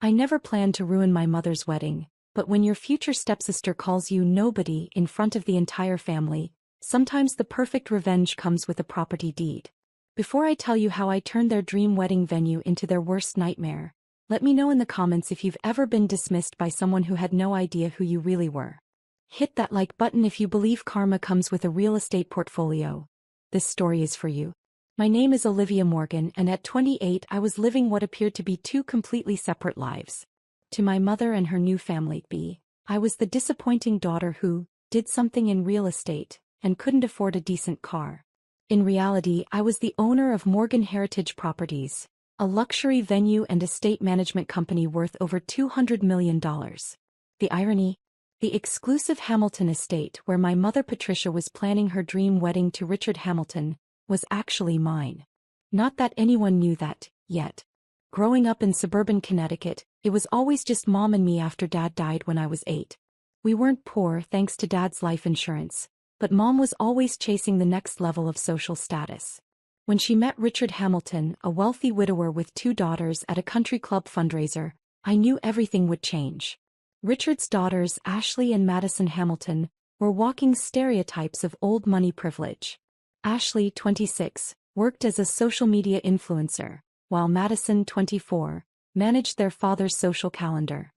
I never planned to ruin my mother's wedding, but when your future stepsister calls you nobody in front of the entire family, sometimes the perfect revenge comes with a property deed. Before I tell you how I turned their dream wedding venue into their worst nightmare, let me know in the comments if you've ever been dismissed by someone who had no idea who you really were. Hit that like button if you believe karma comes with a real estate portfolio. This story is for you. My name is Olivia Morgan, and at 28 I was living what appeared to be two completely separate lives. To my mother and her new family, I was the disappointing daughter who did something in real estate and couldn't afford a decent car. In reality, I was the owner of Morgan Heritage Properties, a luxury venue and estate management company worth over $200 million. The irony? The exclusive Hamilton estate where my mother Patricia was planning her dream wedding to Richard Hamilton was actually mine. Not that anyone knew that, yet. Growing up in suburban Connecticut, it was always just Mom and me after Dad died when I was 8. We weren't poor thanks to Dad's life insurance, but Mom was always chasing the next level of social status. When she met Richard Hamilton, a wealthy widower with 2 daughters at a country club fundraiser, I knew everything would change. Richard's daughters, Ashley and Madison Hamilton, were walking stereotypes of old money privilege. Ashley, 26, worked as a social media influencer, while Madison, 24, managed their father's social calendar.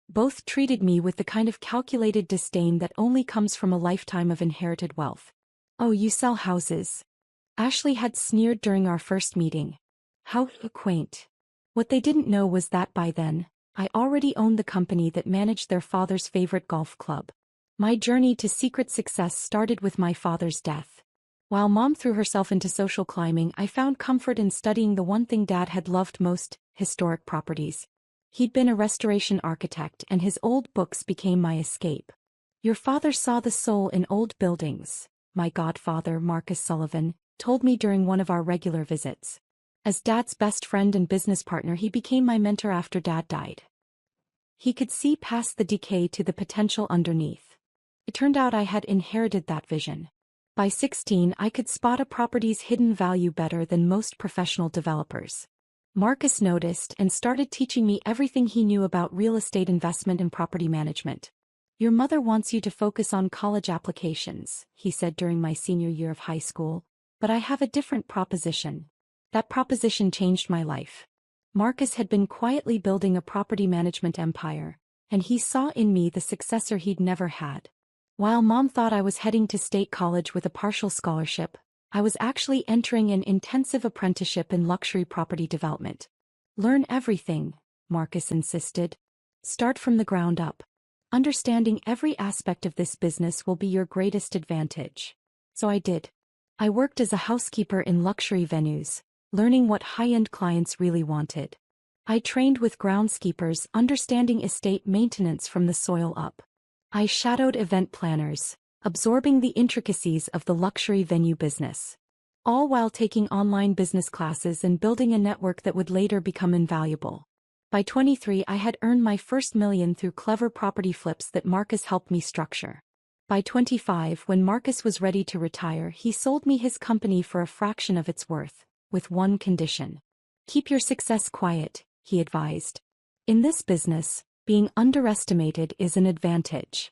Both treated me with the kind of calculated disdain that only comes from a lifetime of inherited wealth. "Oh, you sell houses?" Ashley had sneered during our first meeting. How quaint. What they didn't know was that by then, I already owned the company that managed their father's favorite golf club. My journey to secret success started with my father's death. While Mom threw herself into social climbing, I found comfort in studying the one thing Dad had loved most, historic properties. He'd been a restoration architect, and his old books became my escape. "Your father saw the soul in old buildings," my godfather, Marcus Sullivan, told me during one of our regular visits. As Dad's best friend and business partner, he became my mentor after Dad died. He could see past the decay to the potential underneath. It turned out I had inherited that vision. By 16, I could spot a property's hidden value better than most professional developers. Marcus noticed and started teaching me everything he knew about real estate investment and property management. "Your mother wants you to focus on college applications," he said during my senior year of high school, "but I have a different proposition." That proposition changed my life. Marcus had been quietly building a property management empire, and he saw in me the successor he'd never had. While Mom thought I was heading to state college with a partial scholarship, I was actually entering an intensive apprenticeship in luxury property development. "Learn everything," Marcus insisted. "Start from the ground up. Understanding every aspect of this business will be your greatest advantage." So I did. I worked as a housekeeper in luxury venues, learning what high-end clients really wanted. I trained with groundskeepers, understanding estate maintenance from the soil up. I shadowed event planners, absorbing the intricacies of the luxury venue business. All while taking online business classes and building a network that would later become invaluable. By 23, I had earned my first million through clever property flips that Marcus helped me structure. By 25, when Marcus was ready to retire, he sold me his company for a fraction of its worth, with one condition. "Keep your success quiet," he advised. "In this business, being underestimated is an advantage."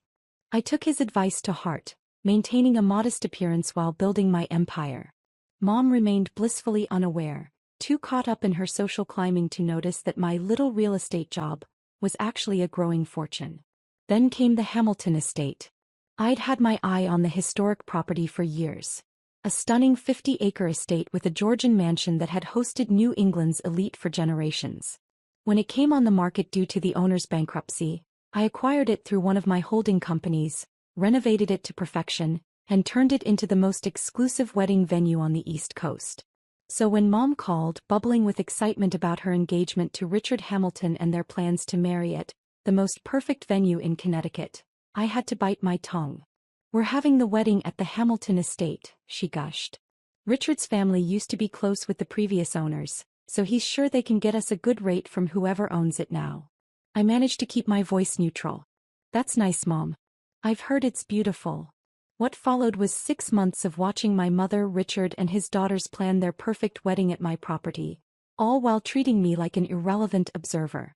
I took his advice to heart, maintaining a modest appearance while building my empire. Mom remained blissfully unaware, too caught up in her social climbing to notice that my little real estate job was actually a growing fortune. Then came the Hamilton estate. I'd had my eye on the historic property for years. A stunning 50-acre estate with a Georgian mansion that had hosted New England's elite for generations. When it came on the market due to the owner's bankruptcy, I acquired it through one of my holding companies, renovated it to perfection, and turned it into the most exclusive wedding venue on the East Coast. So when Mom called, bubbling with excitement about her engagement to Richard Hamilton and their plans to marry at the most perfect venue in Connecticut, I had to bite my tongue. "We're having the wedding at the Hamilton estate," she gushed. "Richard's family used to be close with the previous owners, so he's sure they can get us a good rate from whoever owns it now." I managed to keep my voice neutral. "That's nice, Mom. I've heard it's beautiful." What followed was 6 months of watching my mother, Richard, and his daughters plan their perfect wedding at my property, all while treating me like an irrelevant observer.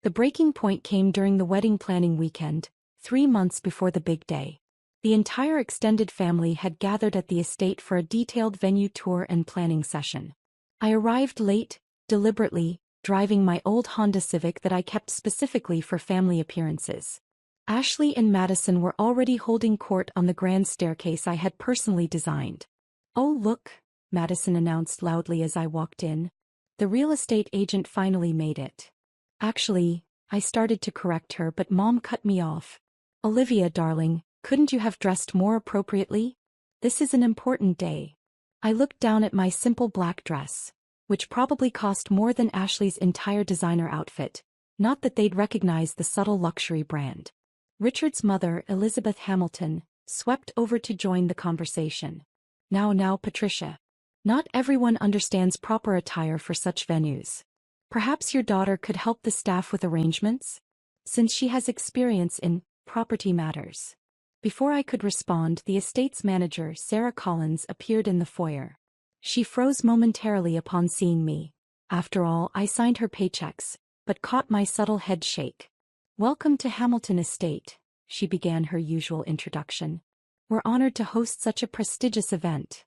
The breaking point came during the wedding planning weekend, 3 months before the big day. The entire extended family had gathered at the estate for a detailed venue tour and planning session. I arrived late, deliberately, driving my old Honda Civic that I kept specifically for family appearances. Ashley and Madison were already holding court on the grand staircase I had personally designed. "Oh look," Madison announced loudly as I walked in. "The real estate agent finally made it." "Actually," I started to correct her, but Mom cut me off. "Olivia, darling, couldn't you have dressed more appropriately? This is an important day." I looked down at my simple black dress, which probably cost more than Ashley's entire designer outfit. Not that they'd recognize the subtle luxury brand. Richard's mother, Elizabeth Hamilton, swept over to join the conversation. Now, Patricia. Not everyone understands proper attire for such venues. Perhaps your daughter could help the staff with arrangements, since she has experience in property matters." Before I could respond, the estate's manager, Sarah Collins, appeared in the foyer. She froze momentarily upon seeing me. After all, I signed her paychecks, but caught my subtle head shake. "Welcome to Hamilton Estate," she began her usual introduction. "We're honored to host such a prestigious event."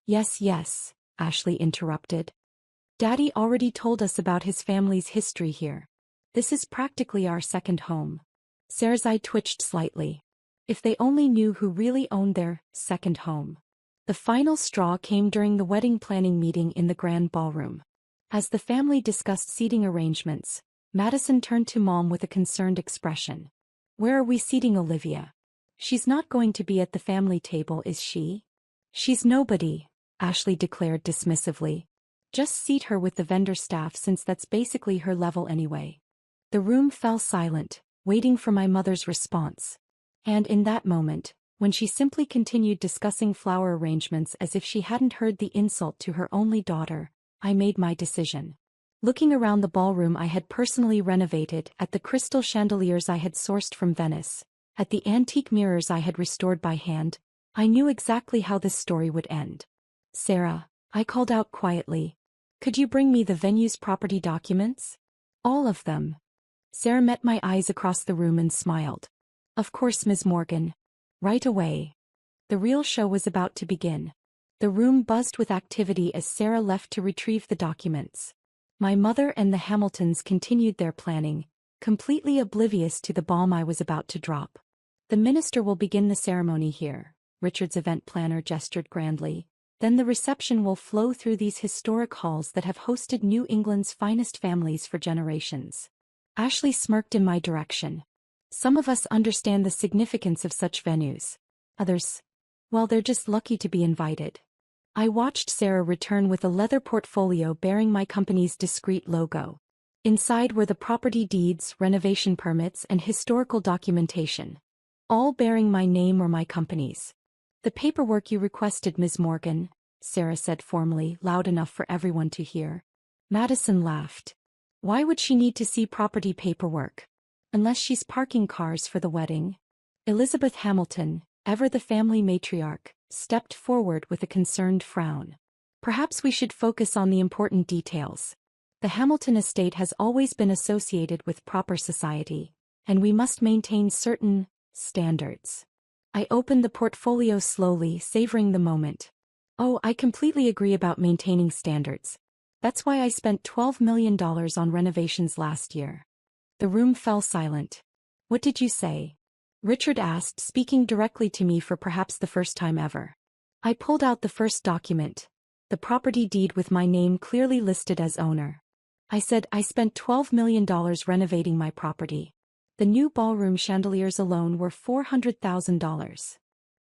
Yes, Ashley interrupted. "Daddy already told us about his family's history here. This is practically our second home." Sarah's eye twitched slightly. If they only knew who really owned their second home. The final straw came during the wedding planning meeting in the grand ballroom. As the family discussed seating arrangements, Madison turned to Mom with a concerned expression. "Where are we seating Olivia? She's not going to be at the family table, is she?" "She's nobody," Ashley declared dismissively. "Just seat her with the vendor staff, since that's basically her level anyway." The room fell silent, waiting for my mother's response. And in that moment, when she simply continued discussing flower arrangements as if she hadn't heard the insult to her only daughter, I made my decision. Looking around the ballroom I had personally renovated, at the crystal chandeliers I had sourced from Venice, at the antique mirrors I had restored by hand, I knew exactly how this story would end. "Sarah," I called out quietly, "could you bring me the venue's property documents?" "All of them." Sarah met my eyes across the room and smiled. "Of course, Ms. Morgan. Right away." The real show was about to begin. The room buzzed with activity as Sarah left to retrieve the documents. My mother and the Hamiltons continued their planning, completely oblivious to the bomb I was about to drop. "The minister will begin the ceremony here," Richard's event planner gestured grandly. "Then the reception will flow through these historic halls that have hosted New England's finest families for generations." Ashley smirked in my direction. "Some of us understand the significance of such venues. Others, well, they're just lucky to be invited." I watched Sarah return with a leather portfolio bearing my company's discreet logo. Inside were the property deeds, renovation permits, and historical documentation, all bearing my name or my company's. "The paperwork you requested, Ms. Morgan," Sarah said formally, loud enough for everyone to hear. Madison laughed. "Why would she need to see property paperwork? Unless she's parking cars for the wedding." Elizabeth Hamilton, ever the family matriarch, stepped forward with a concerned frown. "Perhaps we should focus on the important details. The Hamilton estate has always been associated with proper society, and we must maintain certain standards." I opened the portfolio slowly, savoring the moment. "Oh, I completely agree about maintaining standards. That's why I spent $12 million on renovations last year." The room fell silent. "What did you say?" Richard asked, speaking directly to me for perhaps the first time ever. I pulled out the first document, the property deed with my name clearly listed as owner. I said I spent $12 million renovating my property. The new ballroom chandeliers alone were $400,000.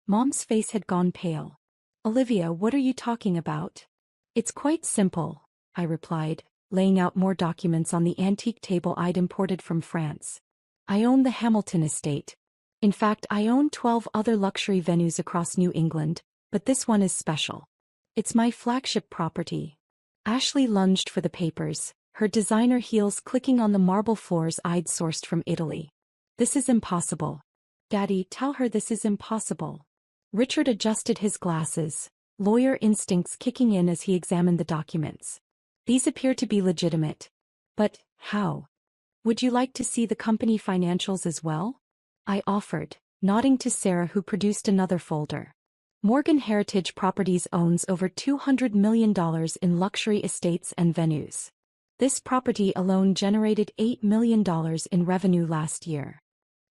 Mom's face had gone pale. "Olivia, what are you talking about?" "It's quite simple," I replied, laying out more documents on the antique table I'd imported from France. "I own the Hamilton estate. In fact, I own 12 other luxury venues across New England, but this one is special. It's my flagship property." Ashley lunged for the papers, her designer heels clicking on the marble floors I'd sourced from Italy. "This is impossible. Daddy, tell her this is impossible." Richard adjusted his glasses, lawyer instincts kicking in as he examined the documents. "These appear to be legitimate. But how?" Would you like to see the company financials as well? I offered, nodding to Sarah, who produced another folder. Morgan Heritage Properties owns over $200 million in luxury estates and venues. This property alone generated $8 million in revenue last year.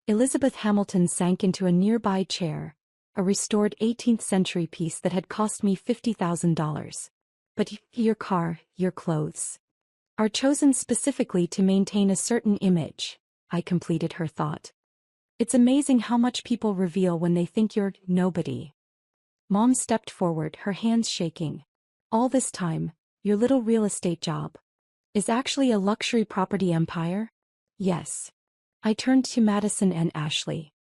Elizabeth Hamilton sank into a nearby chair, a restored 18th century piece that had cost me $50,000. But your car, your clothes, are chosen specifically to maintain a certain image, I completed her thought. It's amazing how much people reveal when they think you're nobody. Mom stepped forward, her hands shaking. All this time, your little real estate job is actually a luxury property empire? Yes. I turned to Madison and Ashley.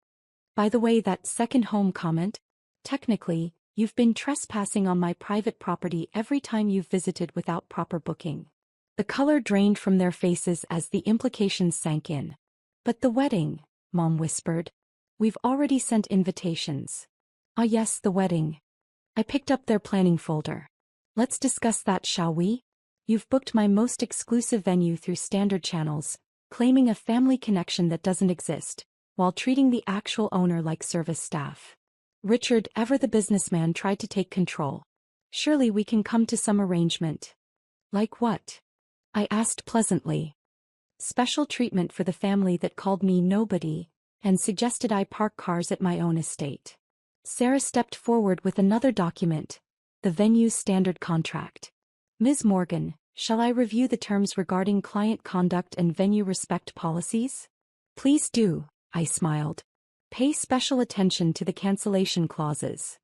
By the way, that second home comment, technically, you've been trespassing on my private property every time you've visited without proper booking. The color drained from their faces as the implications sank in. But the wedding, Mom whispered. We've already sent invitations. Ah yes, the wedding. I picked up their planning folder. Let's discuss that, shall we? You've booked my most exclusive venue through standard channels, claiming a family connection that doesn't exist, while treating the actual owner like service staff. Richard, ever the businessman, tried to take control. Surely we can come to some arrangement. Like what? I asked pleasantly. Special treatment for the family that called me nobody, and suggested I park cars at my own estate. Sarah stepped forward with another document, the venue's standard contract. Ms. Morgan, shall I review the terms regarding client conduct and venue respect policies? Please do, I smiled. Pay special attention to the cancellation clauses.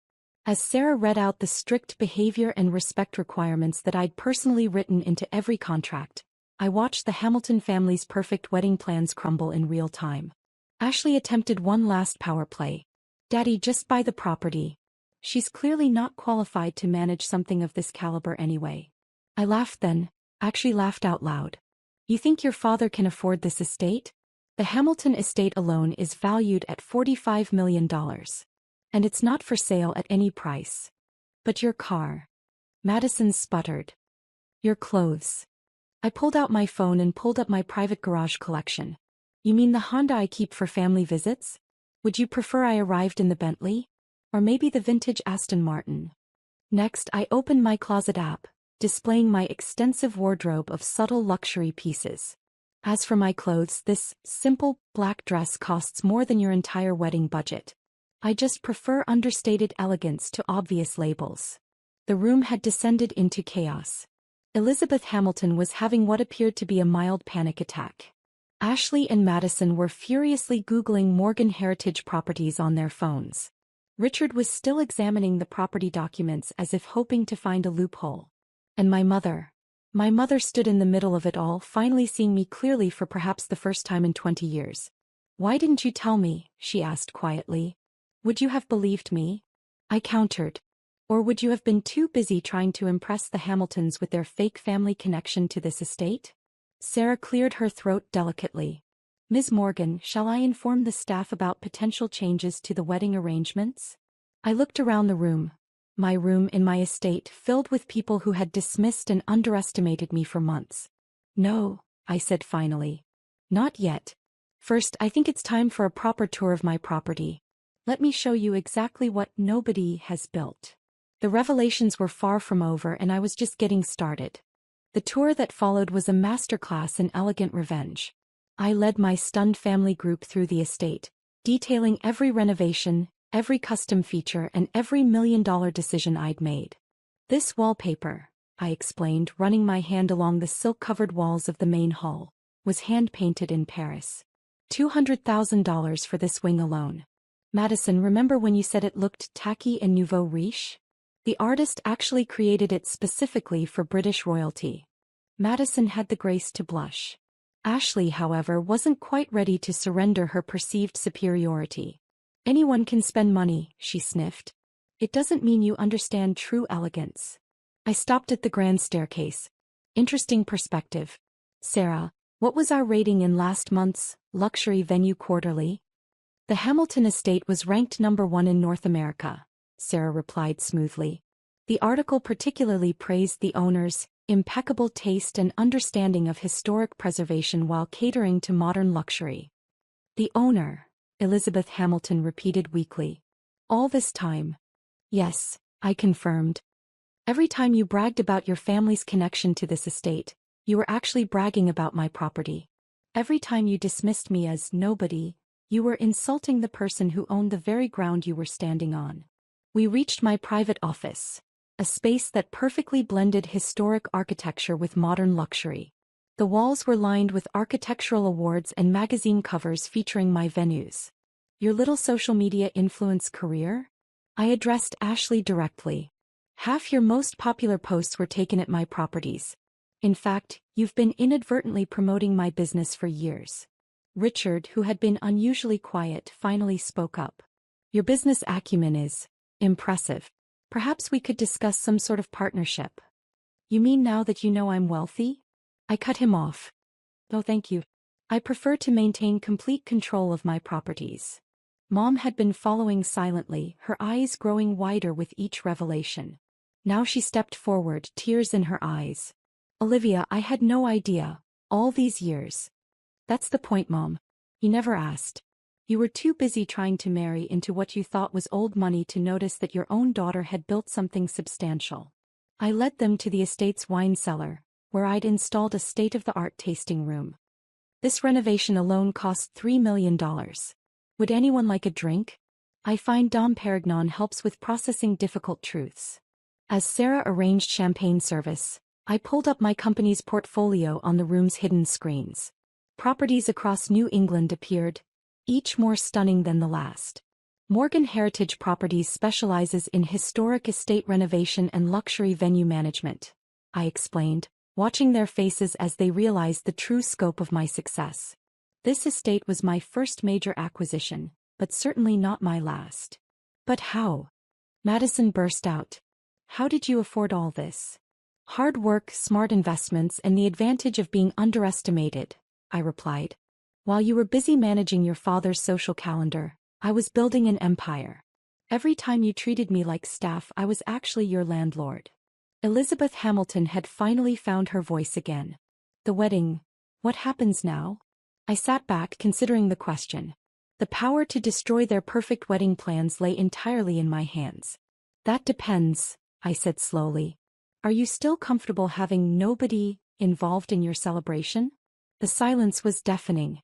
As Sarah read out the strict behavior and respect requirements that I'd personally written into every contract, I watched the Hamilton family's perfect wedding plans crumble in real time. Ashley attempted one last power play. Daddy, just buy the property. She's clearly not qualified to manage something of this caliber anyway. I laughed then, actually laughed out loud. You think your father can afford this estate? The Hamilton estate alone is valued at $45 million. And it's not for sale at any price. But your car. Madison sputtered. Your clothes. I pulled out my phone and pulled up my private garage collection. You mean the Honda I keep for family visits? Would you prefer I arrived in the Bentley? Or maybe the vintage Aston Martin? Next, I opened my closet app, displaying my extensive wardrobe of subtle luxury pieces. As for my clothes, this simple black dress costs more than your entire wedding budget. I just prefer understated elegance to obvious labels. The room had descended into chaos. Elizabeth Hamilton was having what appeared to be a mild panic attack. Ashley and Madison were furiously Googling Morgan Heritage Properties on their phones. Richard was still examining the property documents as if hoping to find a loophole. And my mother stood in the middle of it all, finally seeing me clearly for perhaps the first time in 20 years. Why didn't you tell me? She asked quietly. Would you have believed me? I countered. Or would you have been too busy trying to impress the Hamiltons with their fake family connection to this estate? Sarah cleared her throat delicately. Ms. Morgan, shall I inform the staff about potential changes to the wedding arrangements? I looked around the room. My room in my estate filled with people who had dismissed and underestimated me for months. No, I said finally. Not yet. First, I think it's time for a proper tour of my property. Let me show you exactly what nobody has built. The revelations were far from over and I was just getting started. The tour that followed was a masterclass in elegant revenge. I led my stunned family group through the estate, detailing every renovation, every custom feature and every million-dollar decision I'd made. This wallpaper, I explained, running my hand along the silk-covered walls of the main hall, was hand-painted in Paris. $200,000 for this wing alone. Madison, remember when you said it looked tacky and nouveau riche? The artist actually created it specifically for British royalty. Madison had the grace to blush. Ashley, however, wasn't quite ready to surrender her perceived superiority. Anyone can spend money, she sniffed. It doesn't mean you understand true elegance. I stopped at the grand staircase. Interesting perspective. Sarah, what was our rating in last month's Luxury Venue Quarterly? The Hamilton estate was ranked #1 in North America, Sarah replied smoothly. The article particularly praised the owner's impeccable taste and understanding of historic preservation while catering to modern luxury. The owner, Elizabeth Hamilton repeated weakly. All this time? Yes, I confirmed. Every time you bragged about your family's connection to this estate, you were actually bragging about my property. Every time you dismissed me as nobody, you were insulting the person who owned the very ground you were standing on. We reached my private office, a space that perfectly blended historic architecture with modern luxury. The walls were lined with architectural awards and magazine covers featuring my venues. Your little social media influence career? I addressed Ashley directly. Half your most popular posts were taken at my properties. In fact, you've been inadvertently promoting my business for years. Richard, who had been unusually quiet, finally spoke up. Your business acumen is impressive. Perhaps we could discuss some sort of partnership. You mean now that you know I'm wealthy? I cut him off. Oh, thank you. I prefer to maintain complete control of my properties. Mom had been following silently, her eyes growing wider with each revelation. Now she stepped forward, tears in her eyes. Olivia, I had no idea, all these years. That's the point, Mom. You never asked. You were too busy trying to marry into what you thought was old money to notice that your own daughter had built something substantial. I led them to the estate's wine cellar, where I'd installed a state-of-the-art tasting room. This renovation alone cost $3 million. Would anyone like a drink? I find Dom Perignon helps with processing difficult truths. As Sarah arranged champagne service, I pulled up my company's portfolio on the room's hidden screens. Properties across New England appeared, each more stunning than the last. Morgan Heritage Properties specializes in historic estate renovation and luxury venue management, I explained, watching their faces as they realized the true scope of my success. This estate was my first major acquisition, but certainly not my last. But how? Madison burst out. How did you afford all this? Hard work, smart investments, and the advantage of being underestimated, I replied. While you were busy managing your father's social calendar, I was building an empire. Every time you treated me like staff, I was actually your landlord. Elizabeth Hamilton had finally found her voice again. The wedding, what happens now? I sat back considering the question. The power to destroy their perfect wedding plans lay entirely in my hands. That depends, I said slowly. Are you still comfortable having nobody involved in your celebration? The silence was deafening.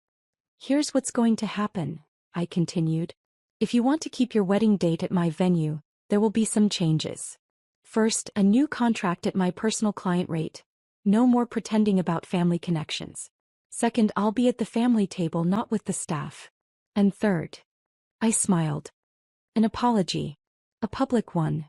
Here's what's going to happen, I continued. If you want to keep your wedding date at my venue, there will be some changes. First, a new contract at my personal client rate. No more pretending about family connections. Second, I'll be at the family table, not with the staff. And third, I smiled. An apology. A public one.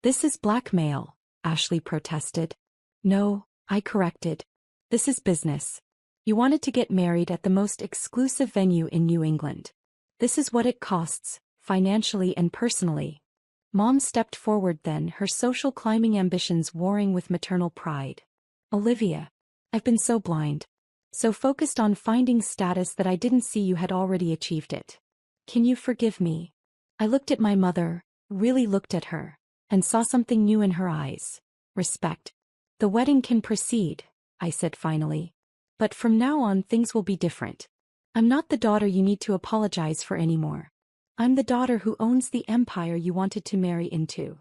This is blackmail, Ashley protested. No, I corrected. This is business. You wanted to get married at the most exclusive venue in New England. This is what it costs, financially and personally. Mom stepped forward then, her social climbing ambitions warring with maternal pride. Olivia, I've been so blind. So focused on finding status that I didn't see you had already achieved it. Can you forgive me? I looked at my mother, really looked at her, and saw something new in her eyes. Respect. The wedding can proceed, I said finally. But from now on things will be different. I'm not the daughter you need to apologize for anymore. I'm the daughter who owns the empire you wanted to marry into.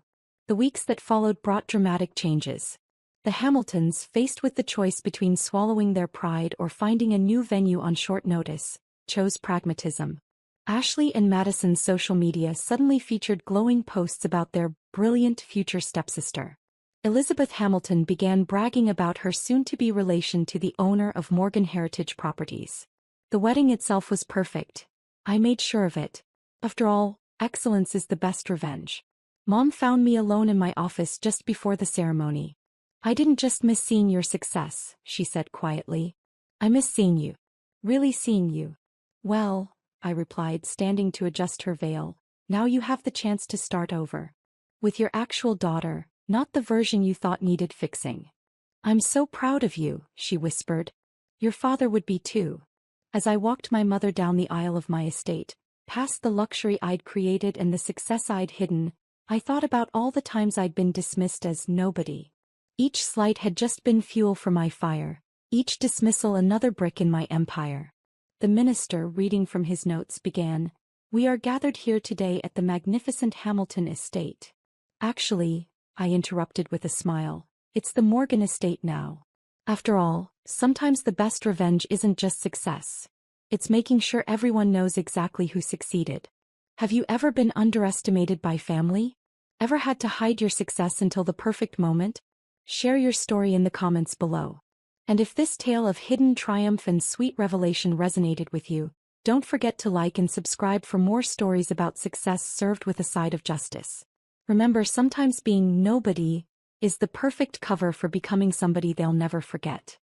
The weeks that followed brought dramatic changes. The Hamiltons, faced with the choice between swallowing their pride or finding a new venue on short notice, chose pragmatism. Ashley and Madison's social media suddenly featured glowing posts about their brilliant future stepsister. Elizabeth Hamilton began bragging about her soon-to-be relation to the owner of Morgan Heritage Properties. The wedding itself was perfect. I made sure of it. After all, excellence is the best revenge. Mom found me alone in my office just before the ceremony. I didn't just miss seeing your success, she said quietly. I miss seeing you. Really seeing you. Well, I replied, standing to adjust her veil, now you have the chance to start over. With your actual daughter, not the version you thought needed fixing. I'm so proud of you, she whispered. Your father would be too. As I walked my mother down the aisle of my estate, past the luxury I'd created and the success I'd hidden, I thought about all the times I'd been dismissed as nobody. Each slight had just been fuel for my fire, each dismissal another brick in my empire. The minister, reading from his notes, began, "We are gathered here today at the magnificent Hamilton estate." "Actually," I interrupted with a smile, "it's the Morgan estate now. After all, sometimes the best revenge isn't just success. It's making sure everyone knows exactly who succeeded." Have you ever been underestimated by family? Ever had to hide your success until the perfect moment? Share your story in the comments below. And if this tale of hidden triumph and sweet revelation resonated with you, don't forget to like and subscribe for more stories about success served with a side of justice. Remember, sometimes being nobody is the perfect cover for becoming somebody they'll never forget.